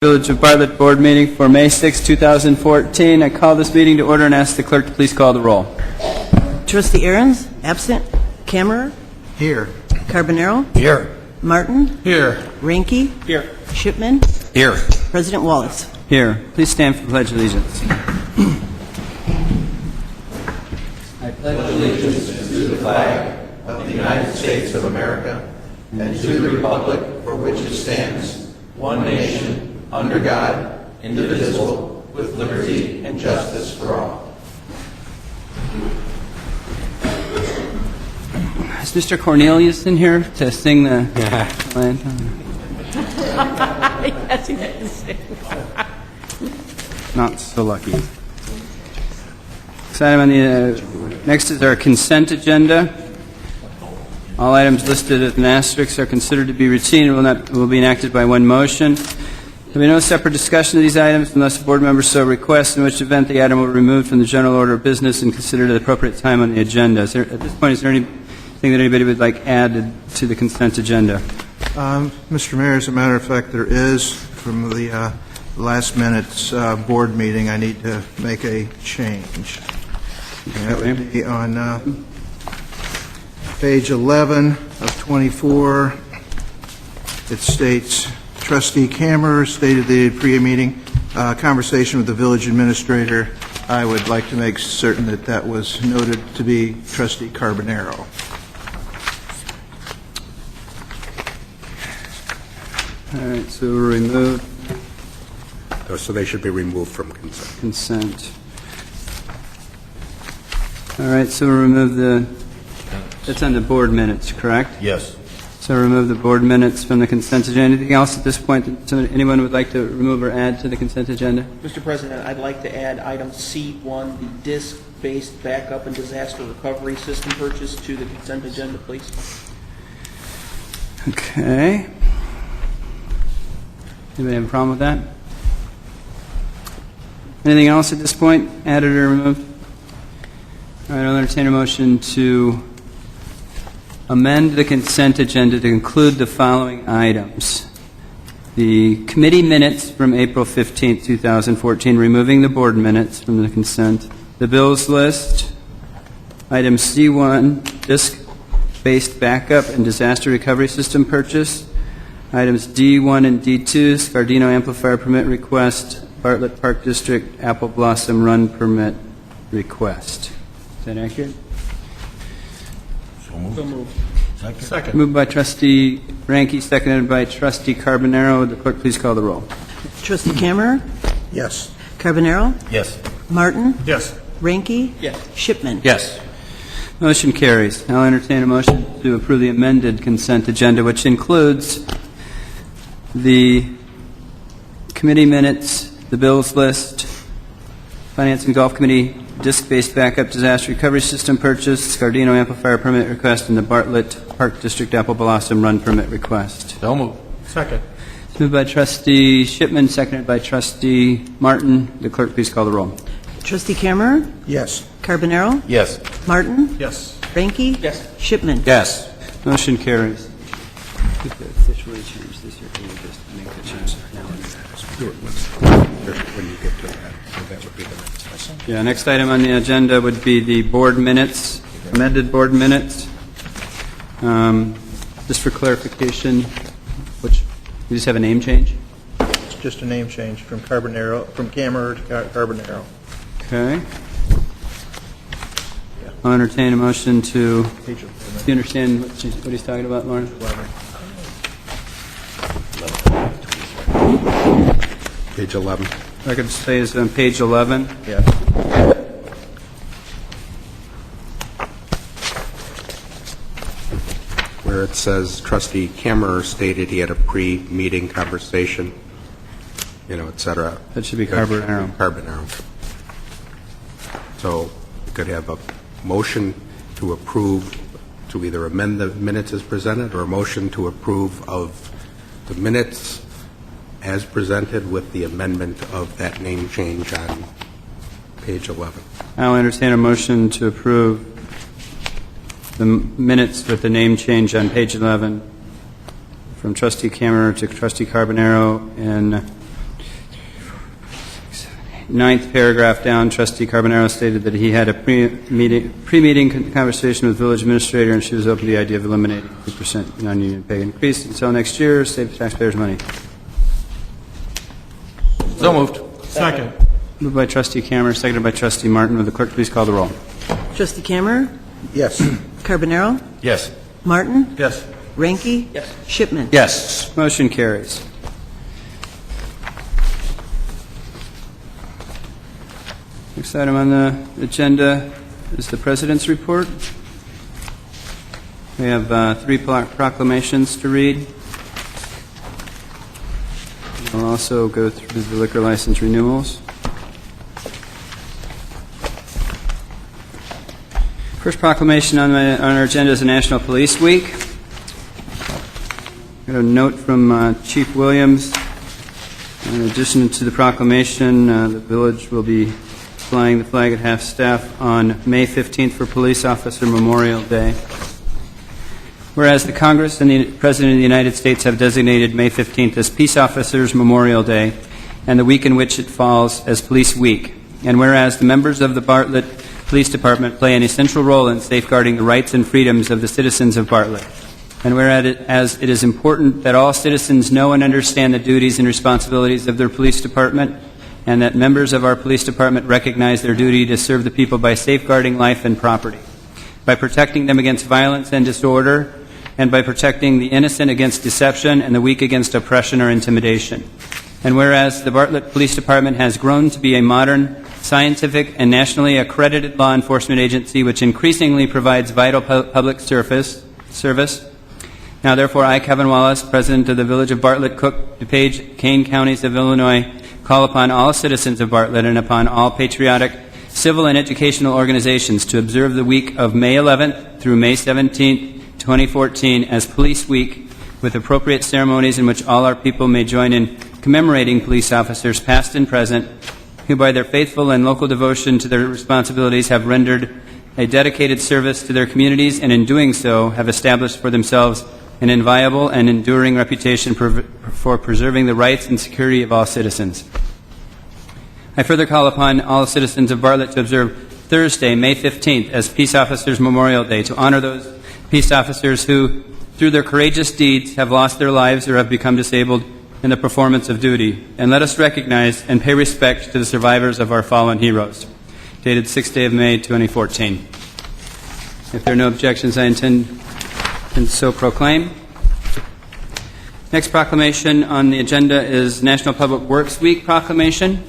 Village of Bartlett Board meeting for May 6, 2014. I call this meeting to order and ask the clerk to please call the roll. Trustee Aaron's absent. Camerer? Here. Carbonaro? Here. Martin? Here. Ranky? Here. Shipman? Here. President Wallace? Here. Please stand for the Pledge of Allegiance. I pledge allegiance to the flag of the United States of America and to the republic for which it stands, one nation, under God, indivisible, with liberty and justice for all. Is Mr. Cornelius in here to sing the land? Yes, he is. Not so lucky. Next item on the next is our consent agenda. All items listed as an asterisk are considered to be routine and will be enacted by one motion. There will be no separate discussion of these items unless a board member so requests, in which event the item will be removed from the general order of business and considered at the appropriate time on the agenda. At this point, is there anything that anybody would like added to the consent agenda? Mr. Mayor, as a matter of fact, there is, from the last minute's board meeting, I need to make a change. That would be on page 11 of 24. It states, Trustee CAMERER stated the pre-meeting conversation with the village administrator. I would like to make certain that that was noted to be Trustee Carbonaro. All right, so we'll remove So they should be removed from consent. All right, so we'll remove that's on the board minutes, correct? Yes. So remove the board minutes from the consent agenda. Anything else at this point that anyone would like to remove or add to the consent agenda? Mr. President, I'd like to add item C1, the disk-based backup and disaster recovery system purchase, to the consent agenda, please. Okay. Anybody have a problem with that? Anything else at this point, added or removed? All right, I'll entertain a motion to amend the consent agenda to include the following items. The committee minutes from April 15, 2014, removing the board minutes from the consent. The bills list, item C1, disk-based backup and disaster recovery system purchase. Items D1 and D2, Scardino amplifier permit request, Bartlett Park District Apple Blossom Run permit request. Is that accurate? So moved. Second. Moved by Trustee Ranky, seconded by Trustee Carbonaro. Would the clerk please call the roll? Trustee Camerer? Yes. Carbonaro? Yes. Martin? Yes. Ranky? Yes. Shipman? Yes. Motion carries. I'll entertain a motion to approve the amended consent agenda, which includes the committee minutes, the bills list, Finance and Golf Committee disk-based backup disaster recovery system purchase, Scardino amplifier permit request, and the Bartlett Park District Apple Blossom Run permit request. So moved. Second. It's moved by Trustee Shipman, seconded by Trustee Martin. The clerk please call the roll. Trustee Camerer? Yes. Carbonaro? Yes. Martin? Yes. Ranky? Yes. Shipman? Yes. Motion carries. We could officially change this here. Can we just make the change now? When you get to that, so that would be the next. Yeah, next item on the agenda would be the board minutes, amended board minutes. Just for clarification, we just have a name change? It's just a name change from Carbonaro, from Camerer to Carbonaro. Okay. I'll entertain a motion to, do you understand what he's talking about, Lauren? Page 11. Record display is on page 11. Yes. Where it says Trustee Camerer stated he had a pre-meeting conversation, et cetera. That should be Carbonaro. Carbonaro. So we could have a motion to approve, to either amend the minutes as presented or a motion to approve of the minutes as presented with the amendment of that name change on page 11. I'll entertain a motion to approve the minutes with the name change on page 11 from Trustee Camerer to Trustee Carbonaro and ninth paragraph down, Trustee Carbonaro stated that he had a pre-meeting conversation with village administrator, and she was open to the idea of eliminating 2% non-union pay increase until next year, save taxpayers money. So moved. Second. Moved by Trustee Camerer, seconded by Trustee Martin. Will the clerk please call the roll? Trustee Camerer? Yes. Carbonaro? Yes. Martin? Yes. Ranky? Yes. Shipman? Yes. Motion carries. Next item on the agenda is the President's report. We have 3 proclamations to read. We'll also go through the liquor license renewals. First proclamation on our agenda is the National Police Week. Got a note from Chief Williams. In addition to the proclamation, the village will be flying the flag at half-staff on May 15th for Police Officer Memorial Day. Whereas the Congress and the President of the United States have designated May 15th as Peace Officers Memorial Day and the week in which it falls as Police Week. And whereas the members of the Bartlett Police Department play an essential role in safeguarding the rights and freedoms of the citizens of Bartlett. And whereas it is important that all citizens know and understand the duties and responsibilities of their police department, and that members of our police department recognize their duty to serve the people by safeguarding life and property, by protecting them against violence and disorder, and by protecting the innocent against deception and the weak against oppression or intimidation. And whereas the Bartlett Police Department has grown to be a modern, scientific, and nationally accredited law enforcement agency which increasingly provides vital public service, now therefore I, Kevin Wallace, President of the Village of Bartlett, Cook, DuPage, Kane Counties of Illinois, call upon all citizens of Bartlett and upon all patriotic, civil, and educational organizations to observe the week of May 11th through May 17th, 2014 as Police Week, with appropriate ceremonies in which all our people may join in commemorating police officers past and present who by their faithful and local devotion to their responsibilities have rendered a dedicated service to their communities, and in doing so have established for themselves an inviolable and enduring reputation for preserving the rights and security of all citizens. I further call upon all citizens of Bartlett to observe Thursday, May 15th, as Peace Officers Memorial Day, to honor those peace officers who, through their courageous deeds, have lost their lives or have become disabled in the performance of duty. And let us recognize and pay respect to the survivors of our fallen heroes. Dated 6th day of May, 2014. If there are no objections, I intend and so proclaim. Next proclamation on the agenda is National Public Works Week proclamation.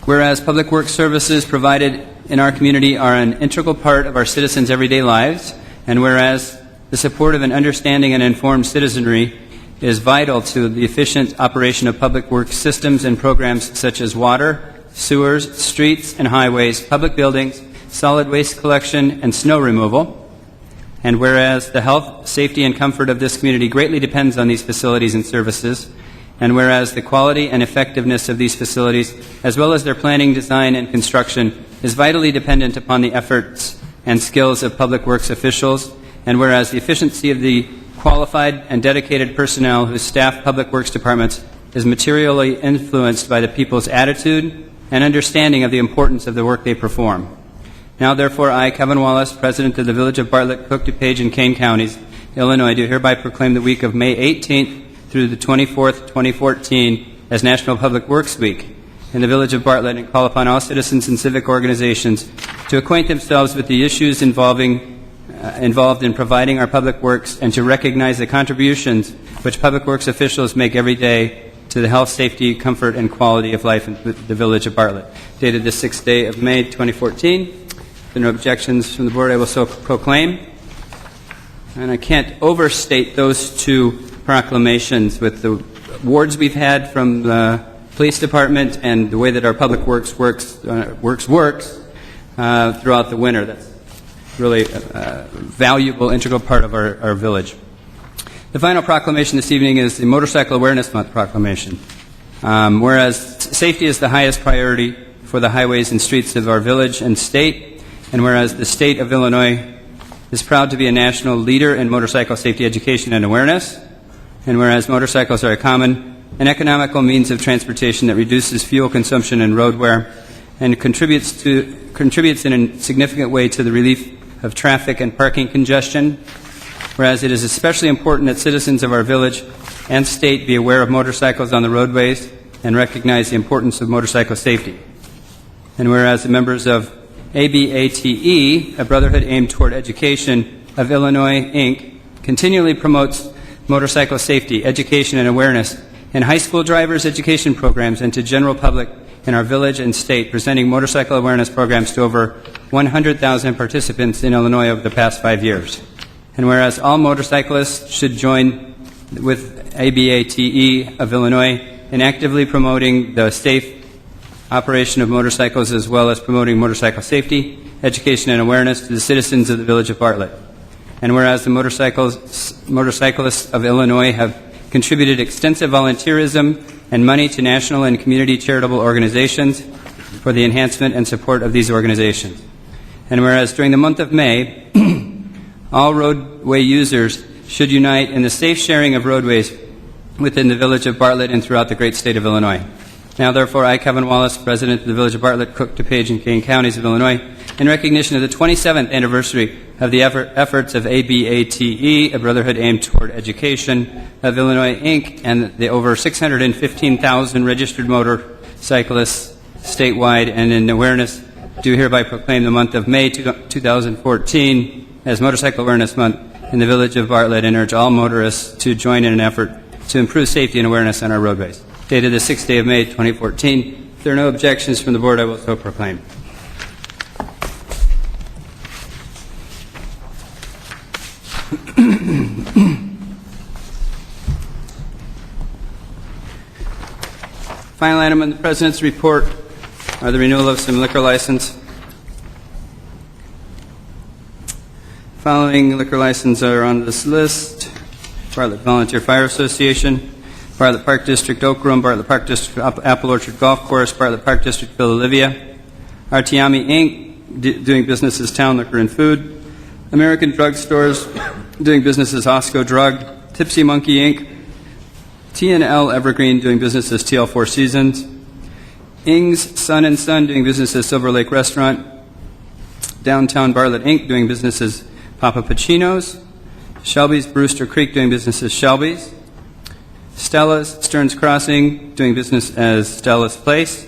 Whereas public works services provided in our community are an integral part of our citizens' everyday lives, and whereas the support of an understanding and informed citizenry is vital to the efficient operation of public works systems and programs such as water, sewers, streets and highways, public buildings, solid waste collection, and snow removal. And whereas the health, safety, and comfort of this community greatly depends on these facilities and services, and whereas the quality and effectiveness of these facilities, as well as their planning, design, and construction, is vitally dependent upon the efforts and skills of public works officials, and whereas the efficiency of the qualified and dedicated personnel who staff public works departments is materially influenced by the people's attitude and understanding of the importance of the work they perform. Now, therefore, I, Kevin Wallace, President of the Village of Bartlett, Cook, DuPage, and Kane Counties, Illinois, do hereby proclaim the week of May 18th through the 24th, 2014 as National Public Works Week in the Village of Bartlett, and call upon all citizens and civic organizations to acquaint themselves with the issues involved in providing our public works and to recognize the contributions which public works officials make every day to the health, safety, comfort, and quality of life in the Village of Bartlett. Dated the 6th day of May, 2014. If there are no objections from the board, I will so proclaim. And I can't overstate those 2 proclamations with the awards we've had from the police department and the way that our public works works throughout the winter. That's really a valuable, integral part of our village. The final proclamation this evening is the Motorcycle Awareness Month proclamation. Whereas safety is the highest priority for the highways and streets of our village and state, and whereas the state of Illinois is proud to be a national leader in motorcycle safety education and awareness, and whereas motorcycles are a common an economical means of transportation that reduces fuel consumption and road wear and contributes in a significant way to the relief of traffic and parking congestion, whereas it is especially important that citizens of our village and state be aware of motorcycles on the roadways and recognize the importance of motorcycle safety. And whereas the members of ABATE, a brotherhood aimed toward education of Illinois, Inc., continually promotes motorcycle safety, education, and awareness in high school drivers' education programs and to general public in our village and state, presenting motorcycle awareness programs to over 100,000 participants in Illinois over the past 5 years. And whereas all motorcyclists should join with ABATE of Illinois in actively promoting the safe operation of motorcycles as well as promoting motorcycle safety, education, and awareness to the citizens of the village of Bartlett. And whereas the motorcyclists of Illinois have contributed extensive volunteerism and money to national and community charitable organizations for the enhancement and support of these organizations. And whereas during the month of May, all roadway users should unite in the safe sharing of roadways within the village of Bartlett and throughout the great state of Illinois. Now, therefore, I, Kevin Wallace, President of the Village of Bartlett, Cook, DuPage, and Kane Counties of Illinois, in recognition of the 27th anniversary of the efforts of ABATE, a brotherhood aimed toward education of Illinois, Inc., and the over 615,000 registered motorcyclists statewide, and in awareness, do hereby proclaim the month of May 2014 as Motorcycle Awareness Month in the Village of Bartlett and urge all motorists to join in an effort to improve safety and awareness on our roadways. Dated the 6th day of May, 2014. If there are no objections from the board, I will so proclaim. Final item on the President's report are the renewal of some liquor license. Following liquor licenses are on this list: Bartlett Volunteer Fire Association, Bartlett Park District Oak Room, Bartlett Park District Apple Orchard Golf Course, Bartlett Park District Villa Olivia, Artiami Inc., doing business as Town Liquor and Food, American Drug Stores, doing business as Osco Drug, Tipsy Monkey Inc., T&L Evergreen, doing business as TL Four Seasons, Ing's Sun & Son, doing business as Silver Lake Restaurant, Downtown Bartlett Inc., doing business as Papa Pacino's, Shelby's Brewster Creek, doing business as Shelby's, Stella's Stearns Crossing, doing business as Stella's Place,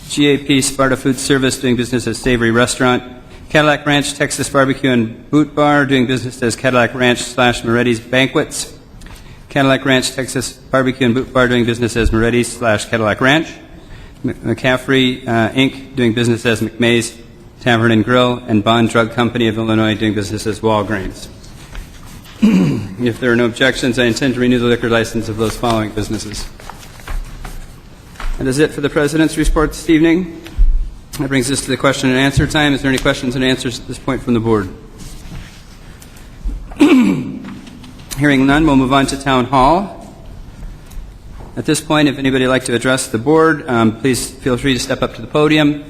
GAP Sparta Food Service, doing business as Savory Restaurant, Cadillac Ranch Texas Barbecue and Boot Bar, doing business as Cadillac Ranch / Moretti's Banquets, Cadillac Ranch Texas Barbecue and Boot Bar, doing business as Moretti's / Cadillac Ranch, McCaffrey Inc., doing business as McMay's Tavern and Grill, and Bond Drug Company of Illinois, doing business as Walgreens. If there are no objections, I intend to renew the liquor license of those following businesses. That is it for the President's report this evening. That brings us to the question and answer time. Is there any questions and answers at this point from the board? Hearing none, we'll move on to Town Hall. At this point, if anybody would like to address the board, please feel free to step up to the podium.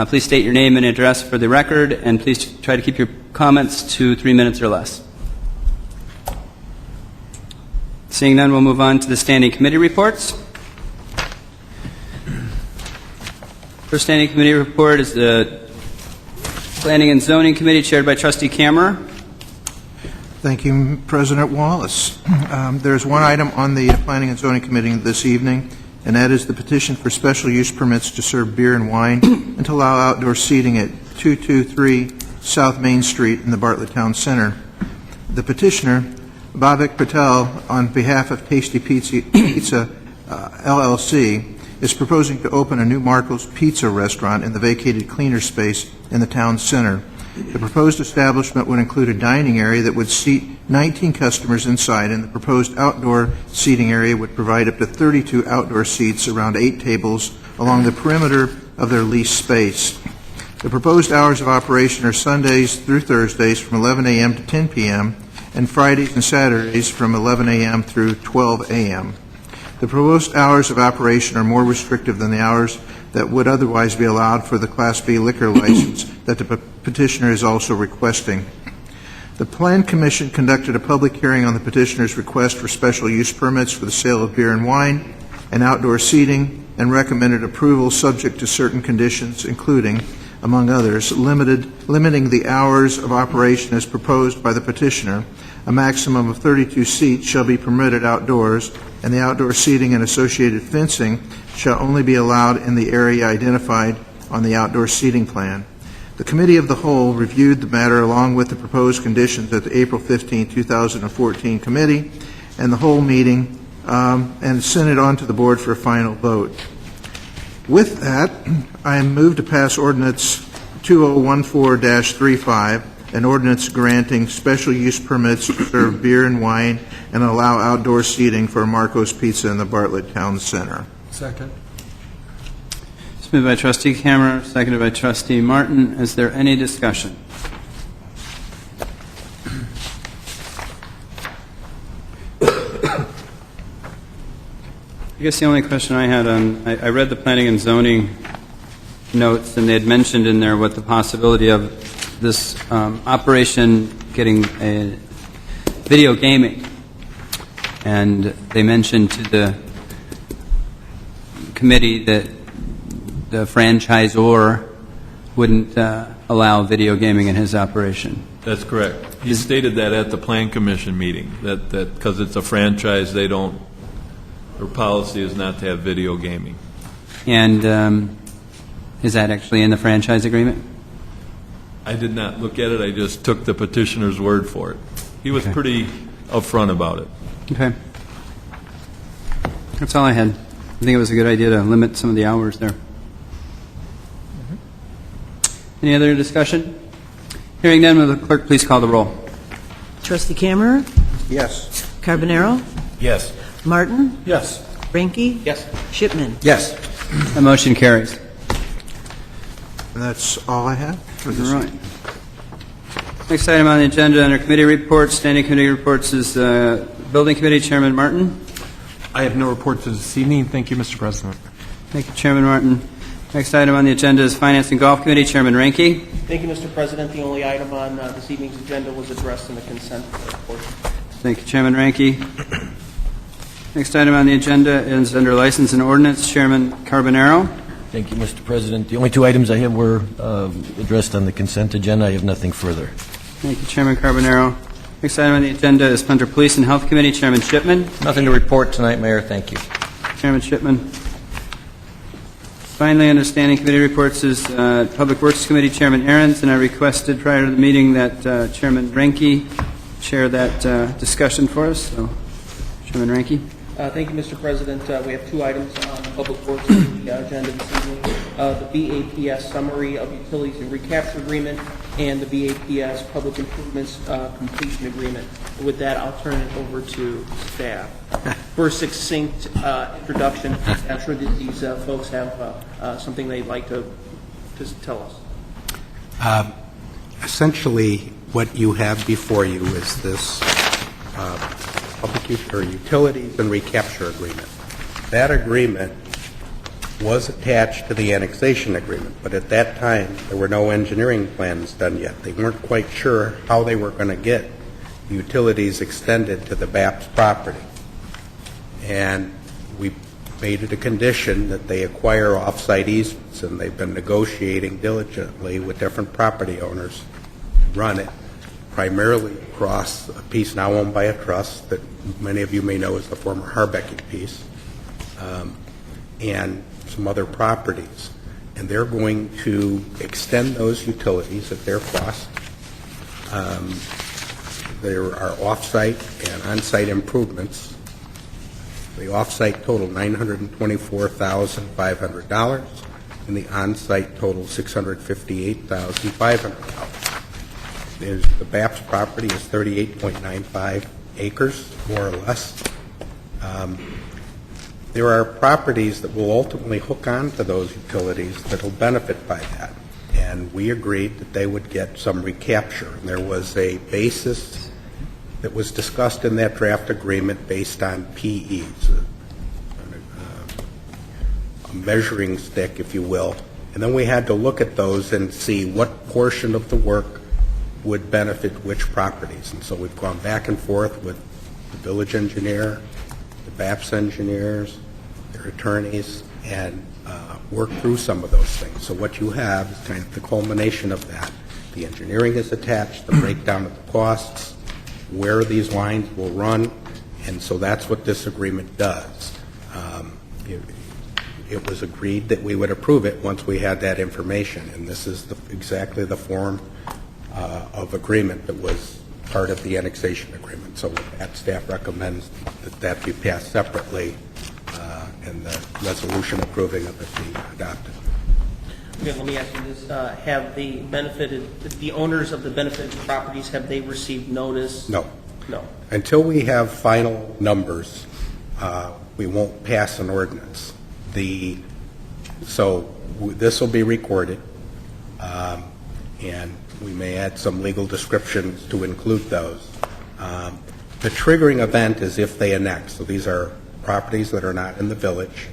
Please state your name and address for the record, and please try to keep your comments to 3 minutes or less. Seeing none, we'll move on to the standing committee reports. First standing committee report is the Planning and Zoning Committee, chaired by Trustee CAMERER. Thank you, President Wallace. There's one item on the Planning and Zoning Committee this evening, and that is the petition for special use permits to serve beer and wine and to allow outdoor seating at 223 South Main Street in the Bartlett Town Center. The petitioner, Bhavik Patel, on behalf of Tasty Pizza LLC, is proposing to open a new Marco's Pizza restaurant in the vacated cleaner space in the town center. The proposed establishment would include a dining area that would seat 19 customers inside, and the proposed outdoor seating area would provide up to 32 outdoor seats around 8 tables along the perimeter of their leased space. The proposed hours of operation are Sundays through Thursdays from 11 a.m. to 10 p.m. and Fridays and Saturdays from 11 a.m. through 12 a.m. The proposed hours of operation are more restrictive than the hours that would otherwise be allowed for the Class B liquor license that the petitioner is also requesting. The Plan Commission conducted a public hearing on the petitioner's request for special use permits for the sale of beer and wine and outdoor seating, and recommended approval subject to certain conditions, including, among others, limiting the hours of operation as proposed by the petitioner. A maximum of 32 seats shall be permitted outdoors, and the outdoor seating and associated fencing shall only be allowed in the area identified on the outdoor seating plan. The Committee of the Whole reviewed the matter along with the proposed conditions at the April 15, 2014 committee and the whole meeting, and sent it on to the board for a final vote. With that, I move to pass ordinance 2014-35, an ordinance granting special use permits to serve beer and wine and allow outdoor seating for Marco's Pizza in the Bartlett Town Center. Second. It's moved by Trustee Camerer, seconded by Trustee Martin. Is there any discussion? I guess the only question I had I read the planning and zoning notes, and they had mentioned in there what the possibility of this operation getting a video gaming. And they mentioned to the committee that the franchisor wouldn't allow video gaming in his operation. That's correct. He stated that at the Plan Commission meeting, that because it's a franchise, they don't, their policy is not to have video gaming. And is that actually in the franchise agreement? I did not look at it, I just took the petitioner's word for it. He was pretty upfront about it. Okay. That's all I had. I think it was a good idea to limit some of the hours there. Any other discussion? Hearing none, will the clerk please call the roll? Trustee Camerer, Yes. Carbonaro, Yes. Martin, Yes. Ranky, Yes. Shipman. Yes. The motion carries. And that's all I have for this. All right. Next item on the agenda under committee reports, standing committee reports, is Building Committee Chairman Martin. I have no reports this evening. Thank you, Mr. President. Thank you, Chairman Martin. Next item on the agenda is Finance and Golf Committee Chairman Ranky. Thank you, Mr. President. The only item on this evening's agenda was addressed in the consent portion. Thank you, Chairman Ranky. Next item on the agenda is under License and Ordinance, Chairman Carbonaro. Thank you, Mr. President. The only two items I have were addressed on the consent agenda. I have nothing further. Thank you, Chairman Carbonaro. Next item on the agenda is under Police and Health Committee, Chairman Shipman. Nothing to report tonight, Mayor. Thank you. Chairman Shipman. Finally, under standing committee reports is Public Works Committee Chairman Ahrens, and I requested prior to the meeting that Chairman Ranky chair that discussion for us. So, Chairman Ranky. Thank you, Mr. President. We have two items on the Public Works agenda this evening. The BAPS Summary of Utilities and Recapture Agreement and the BAPS Public Improvements Completion Agreement. With that, I'll turn it over to staff for a succinct introduction. I'm sure that these folks have something they'd like to tell us. Essentially, what you have before you is this utilities and recapture agreement. That agreement was attached to the annexation agreement, but at that time there were no engineering plans done yet. They weren't quite sure how they were going to get utilities extended to the BAPS property. And we made it a condition that they acquire off-site easements, and they've been negotiating diligently with different property owners to run it, primarily across a piece now owned by a trust that many of you may know is the former Harbecky piece, and some other properties. And they're going to extend those utilities at their cost. There are off-site and on-site improvements. The off-site total $924,500, and the on-site total $658,500. The BAPS property is 38.95 acres, more or less. There are properties that will ultimately hook on to those utilities that will benefit by that. And we agreed that they would get some recapture. And there was a basis that was discussed in that draft agreement based on PEs, a measuring stick, if you will. And then we had to look at those and see what portion of the work would benefit which properties. And so we've gone back and forth with the village engineer, the BAPS engineers, their attorneys, and work through some of those things. So what you have is kind of the culmination of that. The engineering is attached, the breakdown of the costs, where these lines will run, and so that's what this agreement does. It was agreed that we would approve it once we had that information, and this is exactly the form of agreement that was part of the annexation agreement. So that staff recommends that that be passed separately and the resolution approving of it be adopted. Okay, let me ask you this. Have the owners of the benefited properties, have they received notice? No. No. Until we have final numbers, we won't pass an ordinance. So this will be recorded, and we may add some legal descriptions to include those. The triggering event is if they annex. So these are properties that are not in the village,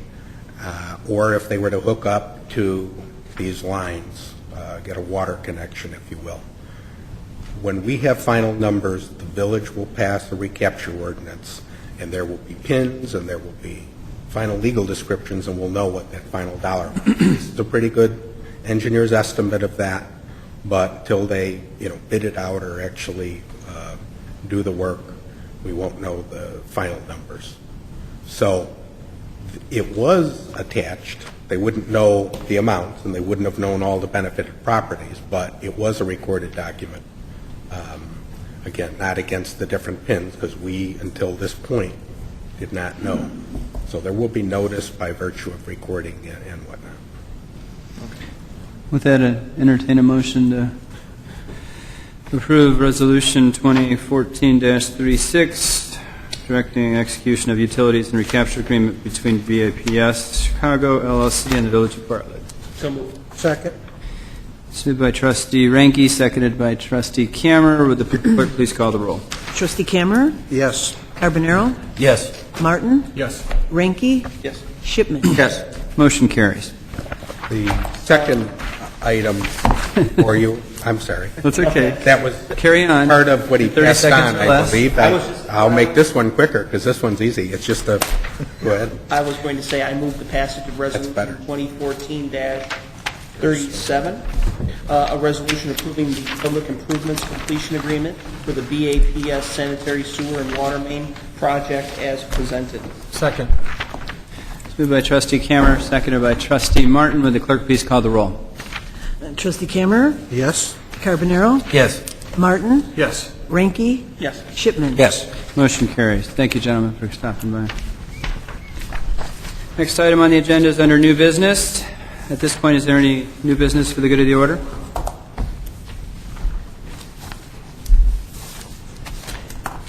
or if they were to hook up to these lines, get a water connection, if you will. When we have final numbers, the village will pass a recapture ordinance, and there will be pins, and there will be final legal descriptions, and we'll know what that final dollar amount is. It's a pretty good engineer's estimate of that, but till they, bid it out or actually do the work, we won't know the final numbers. So it was attached. They wouldn't know the amounts, and they wouldn't have known all the benefited properties, but it was a recorded document. Again, not against the different pins, because we, until this point, did not know. So there will be notice by virtue of recording and whatnot. With that, entertain a motion to approve Resolution 2014-36, directing execution of utilities and recapture agreement between VAPS Chicago LLC and the Village of Bartlett. So moved. Second. It's moved by Trustee Ranke, seconded by Trustee Camerer. Would the clerk please call the roll? Trustee Camerer, Yes. Carbonaro, Yes. Martin, Yes. Ranky, Yes. Shipman. Yes. Motion carries. The second item for you, I'm sorry. That's okay. That was Carry on. part of what he 30 passed seconds on, or I less. believe. I'll make this one quicker, because this one's easy. It's just a, go ahead. I was going to say I move the passage of Resolution better. 2014-37, a resolution approving the public improvements completion agreement for the BAPS sanitary sewer and water main project as presented. Second. It's moved by Trustee Camerer, seconded by Trustee Martin. Would the clerk please call the roll? Trustee Camerer, Yes. Carbonaro, Yes. Martin, Yes. Ranky, Yes. Shipman. Yes. Motion carries. Thank you, gentlemen, for stopping by. Next item on the agenda is under new business. At this point, is there any new business for the good of the order?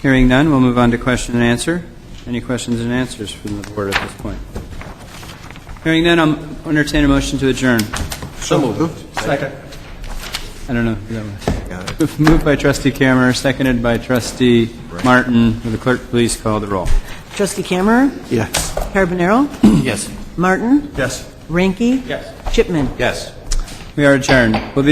Hearing none, we'll move on to question and answer. Any questions and answers from the board at this point? Hearing none, I'll entertain a motion to adjourn. So moved. Second. I don't know who that was. Moved by Trustee Camerer, seconded by Trustee Martin. Will the clerk please call the roll? Trustee Camerer, Yes. Carbonaro, Yes. Martin, Yes. Ranky, Yes. Shipman. Yes. We are adjourned. We'll be